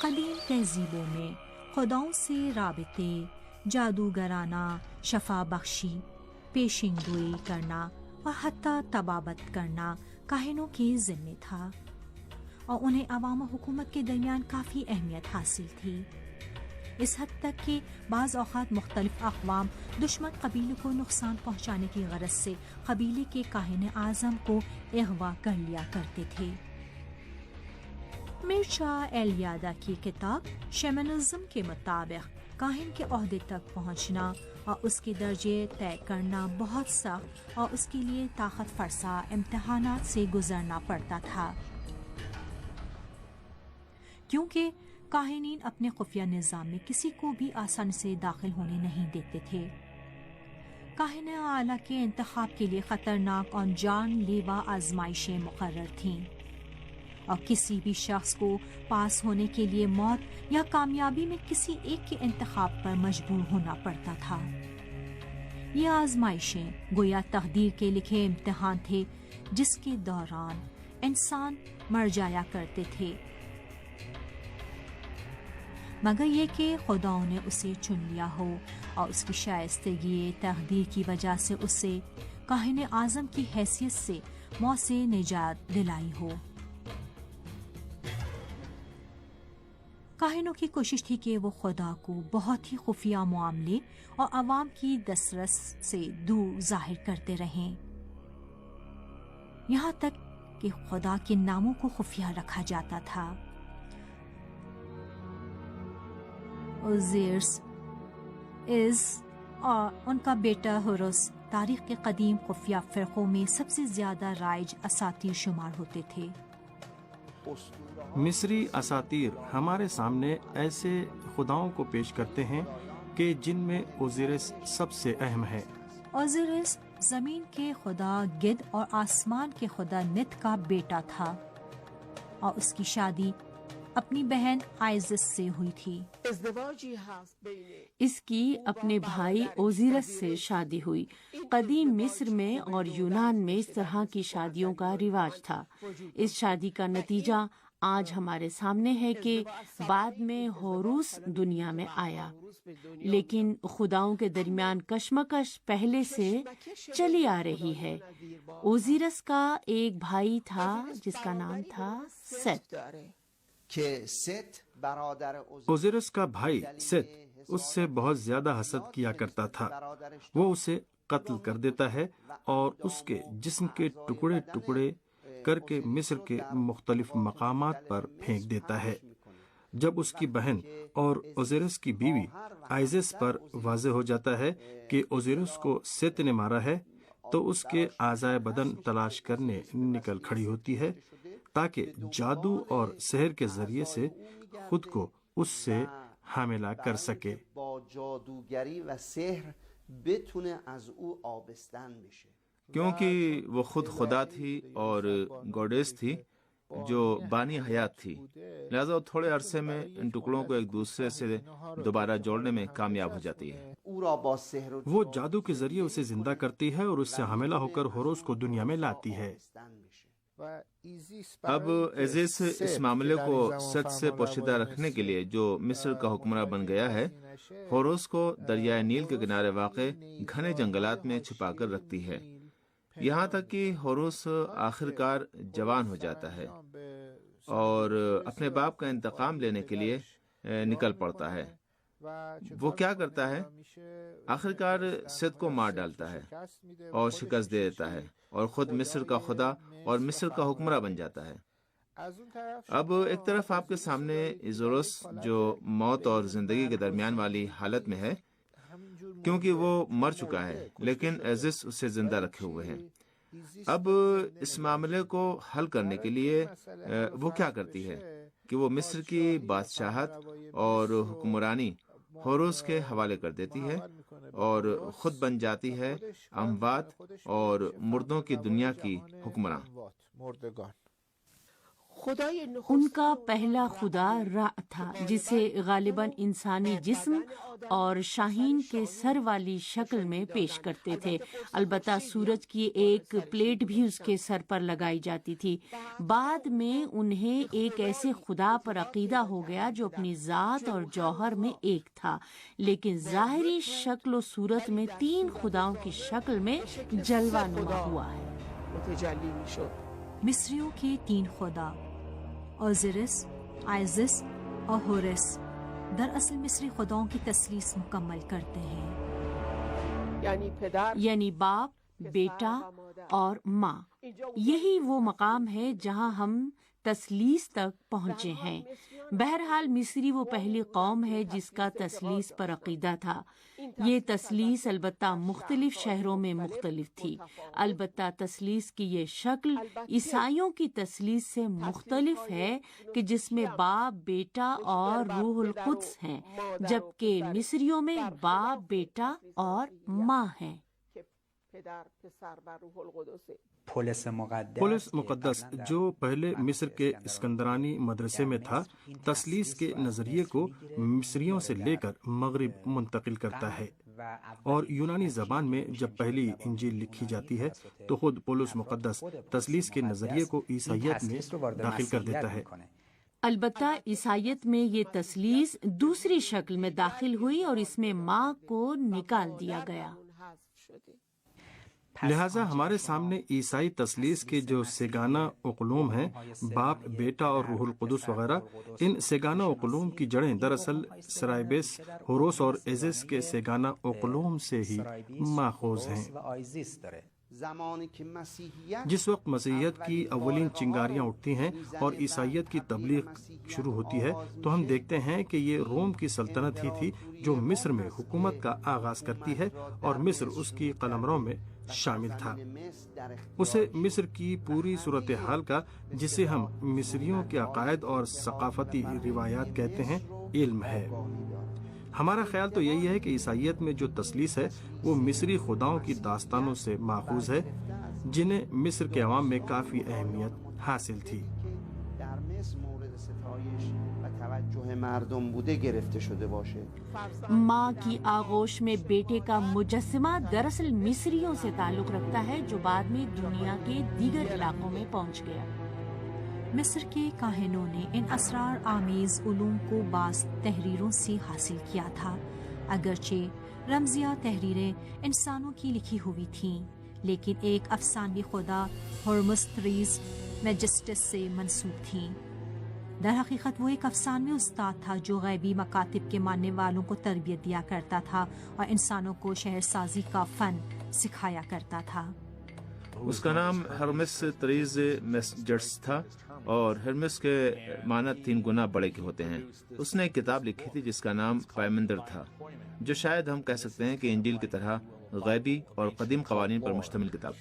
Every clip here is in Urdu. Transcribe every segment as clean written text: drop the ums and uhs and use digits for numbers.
قدیم تہذیبوں میں خداؤں سے رابطے، جادوگرانہ شفا بخشی، پیشین گوئی کرنا اور حتیٰ طبابت کرنا کاہنوں کے ذمے تھا، اور انہیں عوام و حکومت کے درمیان کافی اہمیت حاصل تھی، اس حد تک کہ بعض اوقات مختلف اقوام دشمن قبیلے کو نقصان پہنچانے کی غرض سے قبیلے کے کاہن اعظم کو اغوا کر لیا کرتے تھے۔ مرچا ایلیادا کی کتاب شیمنزم کے مطابق کاہن کے عہدے تک پہنچنا اور اس کے درجے طے کرنا بہت سخت اور اس کے لیے طاقت فرسا امتحانات سے گزرنا پڑتا تھا، کیونکہ کاہنین اپنے خفیہ نظام میں کسی کو بھی آسانی سے داخل ہونے نہیں دیتے تھے۔ کاہن اعلیٰ کے انتخاب کے لیے خطرناک اور جان لیوا آزمائشیں مقرر تھیں، اور کسی بھی شخص کو پاس ہونے کے لیے موت یا کامیابی میں کسی ایک کے انتخاب پر مجبور ہونا پڑتا تھا۔ یہ آزمائشیں گویا تقدیر کے لکھے امتحان تھے جس کے دوران انسان مر جایا کرتے تھے، مگر یہ کہ خداؤں نے اسے چن لیا ہو اور اس کی شائستگی تقدیر کی وجہ سے اسے کاہن اعظم کی حیثیت سے موت سے نجات دلائی ہو۔ کاہنوں کی کوشش تھی کہ وہ خدا کو بہت ہی خفیہ معاملے اور عوام کی دسترس سے دور ظاہر کرتے رہیں، یہاں تک کہ خدا کے ناموں کو خفیہ رکھا جاتا تھا۔ اوزیرس اور ان کا بیٹا ہوروس تاریخ کے قدیم خفیہ فرقوں میں سب سے زیادہ رائج اساطیر شمار ہوتے تھے۔ مصری اساطیر ہمارے سامنے ایسے خداؤں کو پیش کرتے ہیں کہ جن میں اوزیرس سب سے اہم ہے۔ اوزیرس زمین کے خدا گد اور آسمان کے خدا نت کا بیٹا تھا، اور اس کی شادی اپنی بہن آئزس سے ہوئی تھی۔ اس کی اپنے بھائی اوزیرس سے شادی ہوئی۔ قدیم مصر میں اور یونان میں اس طرح کی شادیوں کا رواج تھا۔ اس شادی کا نتیجہ آج ہمارے سامنے ہے کہ بعد میں ہوروس دنیا میں آیا، لیکن خداؤں کے درمیان کشمکش پہلے سے چلی آ رہی ہے۔ اوزیرس کا ایک بھائی تھا جس کا نام تھا ست۔ اوزیرس کا بھائی ست اس سے بہت زیادہ حسد کیا کرتا تھا، وہ اسے قتل کر دیتا ہے اور اس کے جسم کے ٹکڑے ٹکڑے کر کے مصر کے مختلف مقامات پر پھینک دیتا ہے۔ جب اس کی بہن اور اوزیرس کی بیوی آئزس پر واضح ہو جاتا ہے کہ اوزیرس کو ست نے مارا ہے، تو اس کے اعضائے بدن تلاش کرنے نکل کھڑی ہوتی ہے تاکہ جادو اور سحر کے ذریعے سے خود کو اس سے حاملہ کر سکے۔ کیونکہ وہ خود خدا تھی اور گوڈیس تھی جو بانی حیات تھی، لہذا وہ تھوڑے عرصے میں ان ٹکڑوں کو ایک دوسرے سے دوبارہ جوڑنے میں کامیاب ہو جاتی ہے۔ وہ جادو کے ذریعے اسے زندہ کرتی ہے اور اس سے حاملہ ہو کر ہوروس کو دنیا میں لاتی ہے۔ اب ایزیس اس معاملے کو ست سے پوشیدہ رکھنے کے لیے جو مصر کا حکمراں بن گیا ہے، ہوروس کو دریائے نیل کے کنارے واقع گھنے جنگلات میں چھپا کر رکھتی ہے، یہاں تک کہ ہوروس آخرکار جوان ہو جاتا ہے اور اپنے باپ کا انتقام لینے کے لیے نکل پڑتا ہے۔ وہ کیا کرتا ہے؟ آخرکار ست کو مار ڈالتا ہے اور شکست دے دیتا ہے اور خود مصر کا خدا اور مصر کا حکمراں بن جاتا ہے۔ اب ایک طرف آپ کے سامنے ایزوروس جو موت اور زندگی کے درمیان والی حالت میں ہے کیونکہ وہ مر چکا ہے، لیکن ایزس اسے زندہ رکھے ہوئے ہیں۔ اب اس معاملے کو حل کرنے کے لیے وہ کیا کرتی ہے کہ وہ مصر کی بادشاہت اور حکمرانی ہوروس کے حوالے کر دیتی ہے اور خود بن جاتی ہے اموات اور مردوں کی دنیا کی حکمراں۔ ان کا پہلا خدا را تھا جسے غالباً انسانی جسم اور شاہین کے سر والی شکل میں پیش کرتے تھے۔ البتہ سورج کی ایک پلیٹ بھی اس کے سر پر لگائی جاتی تھی۔ بعد میں انہیں ایک ایسے خدا پر عقیدہ ہو گیا جو اپنی ذات اور جوہر میں ایک تھا، لیکن ظاہری شکل و صورت میں 3 خداؤں کی شکل میں جلوہ نما ہوا ہے۔ مصریوں کے 3 خدا اوزیرس، آئزس اور ہورس دراصل مصری خداؤں کی تثلیث مکمل کرتے ہیں، یعنی باپ، بیٹا اور ماں۔ یہی وہ مقام ہے جہاں ہم تثلیث تک پہنچے ہیں۔ بہرحال مصری وہ پہلی قوم ہے جس کا تثلیث پر عقیدہ تھا۔ یہ تثلیث البتہ مختلف شہروں میں مختلف تھی۔ البتہ تثلیث کی یہ شکل عیسائیوں کی تثلیث سے مختلف ہے کہ جس میں باپ، بیٹا اور روح القدس ہیں، جبکہ مصریوں میں باپ، بیٹا اور ماں ہیں۔ پولس مقدس جو پہلے مصر کے اسکندرانی مدرسے میں تھا، تثلیث کے نظریے کو مصریوں سے لے کر مغرب منتقل کرتا ہے، اور یونانی زبان میں جب پہلی انجیل لکھی جاتی ہے تو خود پولس مقدس تثلیث کے نظریے کو عیسائیت میں داخل کر دیتا ہے۔ البتہ عیسائیت میں یہ تثلیث دوسری شکل میں داخل ہوئی اور اس میں ماں کو نکال دیا گیا۔ لہٰذا ہمارے سامنے عیسائی تثلیث کے جو سیگانہ اقلوم ہیں، باپ، بیٹا اور روح القدس وغیرہ، ان سیگانہ اقلوم کی جڑیں دراصل سرائبس، ہوروس اور ایزس کے سیگانہ اقلوم سے ہی ماخوذ ہیں۔ جس وقت مسیحیت کی اولین چنگاریاں اٹھتی ہیں اور عیسائیت کی تبلیغ شروع ہوتی ہے تو ہم دیکھتے ہیں کہ یہ روم کی سلطنت ہی تھی جو مصر میں حکومت کا آغاز کرتی ہے، اور مصر اس کی قلمرو میں شامل تھا۔ اسے مصر کی پوری صورتحال کا، جسے ہم مصریوں کے عقائد اور ثقافتی روایات کہتے ہیں، علم ہے۔ ہمارا خیال تو یہی ہے کہ عیسائیت میں جو تثلیث ہے وہ مصری خداؤں کی داستانوں سے ماخوذ ہے، جنہیں مصر کے عوام میں کافی اہمیت حاصل تھی۔ ماں کی آغوش میں بیٹے کا مجسمہ دراصل مصریوں سے تعلق رکھتا ہے جو بعد میں دنیا کے دیگر علاقوں میں پہنچ گیا۔ مصر کے کاہنوں نے ان اسرار آمیز علوم کو بعض تحریروں سے حاصل کیا تھا۔ اگرچہ رمزیہ تحریریں انسانوں کی لکھی ہوئی تھیں، لیکن ایک افسانوی خدا ہرمس تھریس میجسٹس سے منسوب تھیں۔ در حقیقت وہ ایک افسانوی استاد تھا جو غیبی مکاتب کے ماننے والوں کو تربیت دیا کرتا تھا اور انسانوں کو شہر سازی کا فن سکھایا کرتا تھا۔ اس کا نام ہرمس تریز میسجرس تھا، اور ہرمس کے معنی 3 گنا بڑے کے ہوتے ہیں۔ اس نے ایک کتاب لکھی تھی جس کا نام پائمندر تھا، جو شاید ہم کہہ سکتے ہیں کہ انجیل کی طرح غیبی اور قدیم قوانین پر مشتمل کتاب۔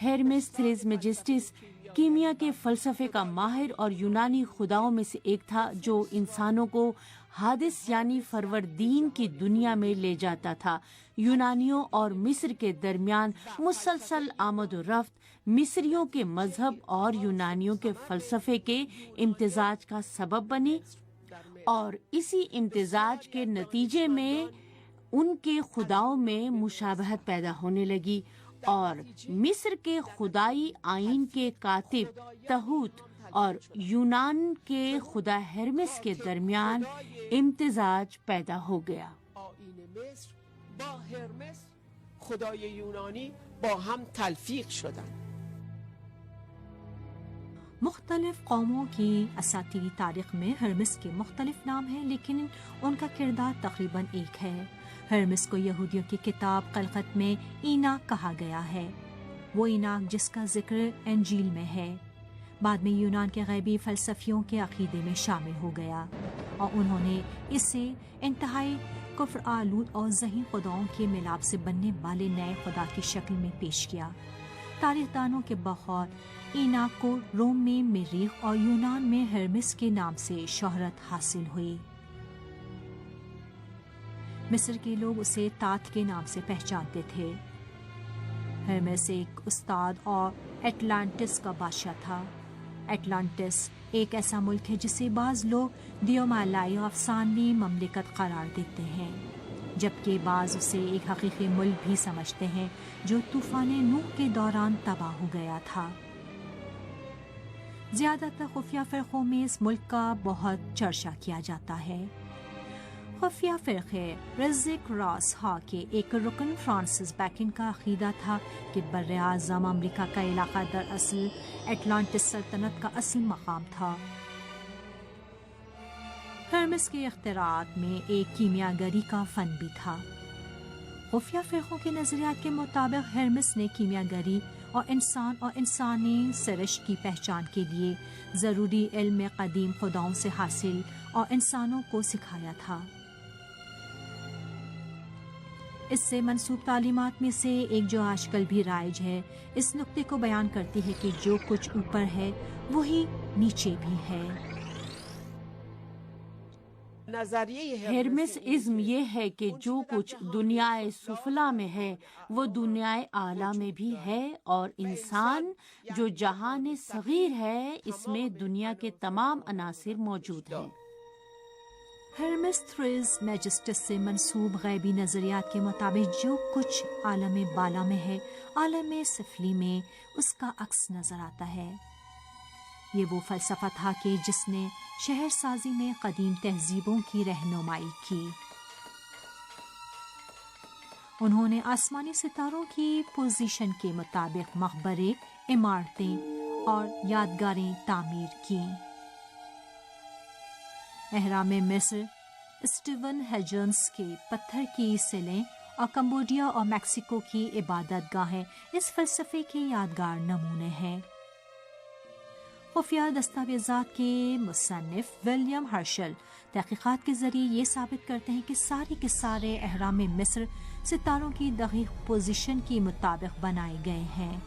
ہرمس تھریسمیجسٹس کیمیا کے فلسفے کا ماہر اور یونانی خداؤں میں سے ایک تھا جو انسانوں کو حادث یعنی فروردین کی دنیا میں لے جاتا تھا۔ یونانیوں اور مصر کے درمیان مسلسل آمد و رفت مصریوں کے مذہب اور یونانیوں کے فلسفے کے امتزاج کا سبب بنی، اور اسی امتزاج کے نتیجے میں ان کے خداؤں میں مشابہت پیدا ہونے لگی، اور مصر کے خدائی آئین کے کاتب تہوت اور یونان کے خدا ہرمس کے درمیان امتزاج پیدا ہو گیا۔ با هرمس خدای یونانی با هم تلفیق شدند۔ مختلف قوموں کی اساطیری تاریخ میں ہرمس کے مختلف نام ہیں، لیکن ان کا کردار تقریباً ایک ہے۔ ہرمس کو یہودیوں کی کتاب خلقت میں ایناک کہا گیا ہے، وہ ایناک جس کا ذکر انجیل میں ہے۔ بعد میں یونان کے غیبی فلسفیوں کے عقیدے میں شامل ہو گیا، اور انہوں نے اسے انتہائی کفر آلود اور ذہین خداؤں کے ملاپ سے بننے والے نئے خدا کی شکل میں پیش کیا۔ تاریخ دانوں کے بغور ایناک کو روم میں مریخ اور یونان میں ہرمس کے نام سے شہرت حاصل ہوئی۔ مصر کے لوگ اسے تات کے نام سے پہچانتے تھے۔ ہرمس ایک استاد اور اٹلانٹس کا بادشاہ تھا۔ اٹلانٹس ایک ایسا ملک ہے جسے بعض لوگ دیومالائی افسانوی مملکت قرار دیتے ہیں، جبکہ بعض اسے ایک حقیقی ملک بھی سمجھتے ہیں جو طوفان نوح کے دوران تباہ ہو گیا تھا۔ زیادہ تر خفیہ فرقوں میں اس ملک کا بہت چرچا کیا جاتا ہے۔ خفیہ فرقے رزق راس ہا کے ایک رکن فرانسس بیکن کا عقیدہ تھا کہ بر اعظم امریکہ کا علاقہ دراصل اٹلانٹس سلطنت کا اصل مقام تھا۔ ہرمس کے اختراعات میں ایک کیمیاگری کا فن بھی تھا۔ خفیہ فرقوں کے نظریات کے مطابق ہرمس نے کیمیاگری اور انسان اور انسانی سرشت کی پہچان کے لیے ضروری علم قدیم خداؤں سے حاصل اور انسانوں کو سکھایا تھا۔ اس سے منسوب تعلیمات میں سے ایک جو آج کل بھی رائج ہے، اس نقطے کو بیان کرتی ہے کہ جو کچھ اوپر ہے وہی نیچے بھی ہے۔ ہرمس ازم یہ ہے کہ جو کچھ دنیا سفلا میں ہے وہ دنیا اعلیٰ میں بھی ہے، اور انسان جو جہان صغیر ہے اس میں دنیا کے تمام عناصر موجود ہیں۔ ہرمس تھریس میجسٹس سے منسوب غیبی نظریات کے مطابق جو کچھ عالم بالا میں ہے، عالم سفلی میں اس کا عکس نظر آتا ہے۔ یہ وہ فلسفہ تھا کہ جس نے شہر سازی میں قدیم تہذیبوں کی رہنمائی کی۔ انہوں نے آسمانی ستاروں کی پوزیشن کے مطابق مقبرے، عمارتیں اور یادگاریں تعمیر کیں۔ اہرام مصر، اسٹیون ہیجنز کے پتھر کی سلیں اور کمبوڈیا اور میکسیکو کی عبادت گاہیں اس فلسفے کے یادگار نمونے ہیں۔ خفیہ دستاویزات کے مصنف ولیم ہرشل تحقیقات کے ذریعے یہ ثابت کرتے ہیں کہ سارے کے سارے اہرام مصر ستاروں کی دقیق پوزیشن کے مطابق بنائے گئے ہیں،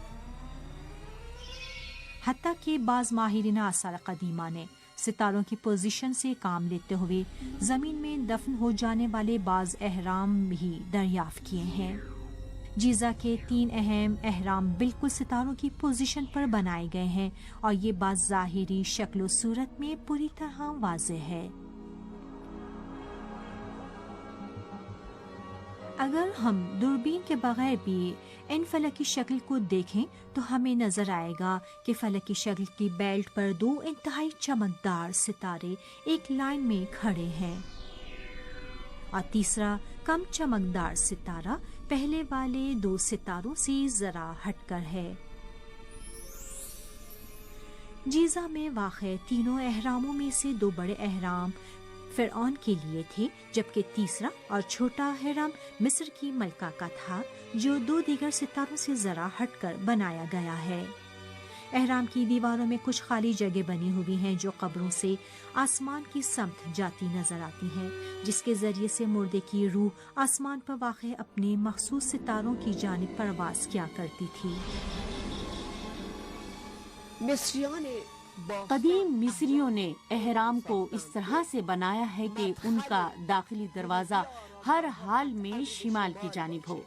حتیٰ کہ بعض ماہرین آثار قدیمہ نے ستاروں کی پوزیشن سے کام لیتے ہوئے زمین میں دفن ہو جانے والے بعض اہرام بھی دریافت کیے ہیں۔ جیزا کے 3 اہم اہرام بالکل ستاروں کی پوزیشن پر بنائے گئے ہیں، اور یہ بات ظاہری شکل و صورت میں پوری طرح واضح ہے۔ اگر ہم دوربین کے بغیر بھی ان فلکی شکل کو دیکھیں تو ہمیں نظر آئے گا کہ فلکی شکل کی بیلٹ پر 2 انتہائی چمکدار ستارے ایک لائن میں کھڑے ہیں، اور تیسرا کم چمکدار ستارہ پہلے والے 2 ستاروں سے ذرا ہٹ کر ہے۔ جیزا میں واقع تینوں اہراموں میں سے 2 بڑے اہرام فرعون کے لیے تھے، جبکہ تیسرا اور چھوٹا اہرام مصر کی ملکہ کا تھا، جو 2 دیگر ستاروں سے ذرا ہٹ کر بنایا گیا ہے۔ اہرام کی دیواروں میں کچھ خالی جگہ بنی ہوئی ہیں جو قبروں سے آسمان کی سمت جاتی نظر آتی ہیں، جس کے ذریعے سے مردے کی روح آسمان پر واقع اپنے مخصوص ستاروں کی جانب پرواز کیا کرتی تھی۔ قدیم مصریوں نے اہرام کو اس طرح سے بنایا ہے کہ ان کا داخلی دروازہ ہر حال میں شمال کی جانب ہو۔